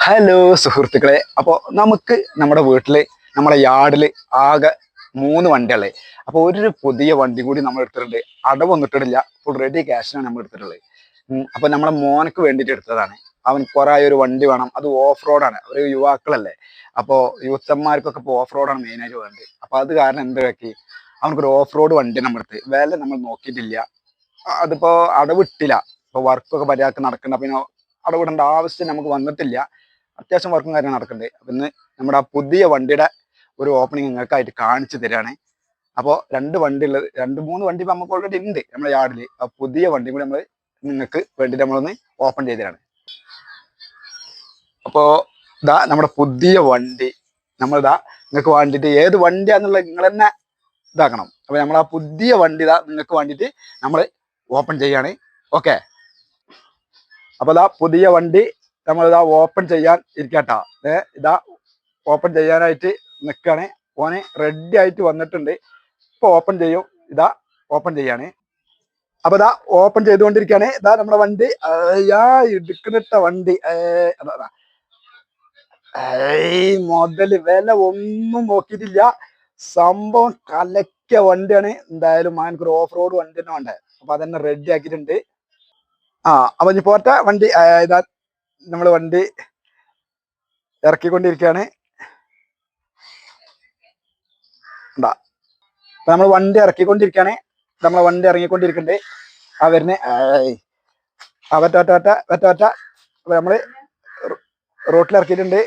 Hello സുഹൃത്തുക്കളെ, അപ്പോൾ നമുക്ക് നമ്മുടെ വീട്ടിൽ നമ്മുടെ യാർഡിൽ ആകെ 3 വണ്ടികളെ. അപ്പോൾ ഒരു പുതിയ വണ്ടി കൂടി നമ്മൾ എടുത്തിട്ടുണ്ട്. അടവൊന്നും ഇട്ടിട്ടില്ല, ഫുൾ റെഡി ക്യാഷിനാണ് നമ്മൾ എടുത്തിട്ടുള്ളത്. അപ്പോൾ നമ്മളെ മോനക്ക് വേണ്ടിയിട്ട് എടുത്തതാണ്. അവൻ കുറേ ഒരു വണ്ടി വേണം, അത് ഓഫ് റോഡാണ്. ഒരു യുവാക്കളല്ലേ, അപ്പോൾ യൂത്തന്മാർക്കൊക്കെ ഇപ്പോൾ ഓഫ് റോഡാണ് മെയിനായിട്ട് വേണ്ടത്. അപ്പോൾ അത് കാരണം എന്താക്കി അവനക്കൊരു ഓഫ് റോഡ് വണ്ടി നമ്മൾ എടുത്ത്. വില നമ്മൾ നോക്കിയിട്ടില്ല, അതിപ്പോൾ അടവിട്ടില്ല. ഇപ്പോൾ വർക്കൊക്കെ മര്യാദക്ക് നടക്കണ്ട, പിന്നെ അടവിടേണ്ട ആവശ്യം നമുക്ക് വന്നിട്ടില്ല. അത്യാവശ്യം വർക്കും കാര്യം നടക്കുന്നുണ്ട്. അപ്പം ഇന്ന് നമ്മുടെ ആ പുതിയ വണ്ടിയുടെ ഒരു ഓപ്പണിങ് നിങ്ങൾക്കായിട്ട് കാണിച്ചു തരികയാണ്. അപ്പോൾ 2 വണ്ടി ഉള്ളത്, 2-3 വണ്ടി ഇപ്പം നമുക്ക് ഓൾറെഡി ഉണ്ട് നമ്മുടെ യാർഡിൽ. ആ പുതിയ വണ്ടി കൂടി നമ്മൾ നിങ്ങൾക്ക് വേണ്ടിയിട്ട് നമ്മളൊന്ന് ഓപ്പൺ ചെയ്ത് തരാണ്. അപ്പോൾ ഇതാ നമ്മുടെ പുതിയ വണ്ടി. നമ്മളിതാ നിങ്ങൾക്ക് വേണ്ടിയിട്ട് ഏത് വണ്ടിയാണെന്നുള്ളത് നിങ്ങൾ തന്നെ ഇതാക്കണം. അപ്പോൾ നമ്മൾ ആ പുതിയ വണ്ടി ഇതാ നിങ്ങൾക്ക് വേണ്ടിയിട്ട് നമ്മൾ ഓപ്പൺ ചെയ്യാണ്. ഓക്കെ, അപ്പോൾ ഇതാ പുതിയ വണ്ടി നമ്മളിതാ ഓപ്പൺ ചെയ്യാൻ ഇരിക്കട്ടോ. ഇതാ ഓപ്പൺ ചെയ്യാനായിട്ട് നിൽക്കുകയാണ്. ഓന് റെഡി ആയിട്ട് വന്നിട്ടുണ്ട്. ഇപ്പോൾ ഓപ്പൺ ചെയ്യും. ഇതാ ഓപ്പൺ ചെയ്യാണ്. അപ്പോൾ ഇതാ ഓപ്പൺ ചെയ്തുകൊണ്ടിരിക്കുകയാണ്. ഇതാ നമ്മുടെ വണ്ടി എടുക്കുന്നിട്ട വണ്ടി. അതാ മുതല് വില ഒന്നും നോക്കിയിട്ടില്ല. സംഭവം കലക്കിയ വണ്ടിയാണ്. എന്തായാലും മാനക്കൊരു ഓഫ് റോഡ് വണ്ടി തന്നെ വേണ്ടേ. അപ്പൊ അതന്നെ റെഡി ആക്കിയിട്ടുണ്ട്. അപ്പൊ ഇനി പോട്ടെ വണ്ടി. ഇതാ നമ്മൾ വണ്ടി ഇറക്കിക്കൊണ്ടിരിക്കുകയാണ്. എന്താ നമ്മൾ വണ്ടി ഇറക്കിക്കൊണ്ടിരിക്കുകയാണ്. നമ്മളെ വണ്ടി ഇറങ്ങിക്കൊണ്ടിരിക്കുന്നുണ്ട്. വരുന്നേ വെറ്റ അപ്പൊ നമ്മള് റോട്ടിൽ ഇറക്കിയിട്ടുണ്ട്.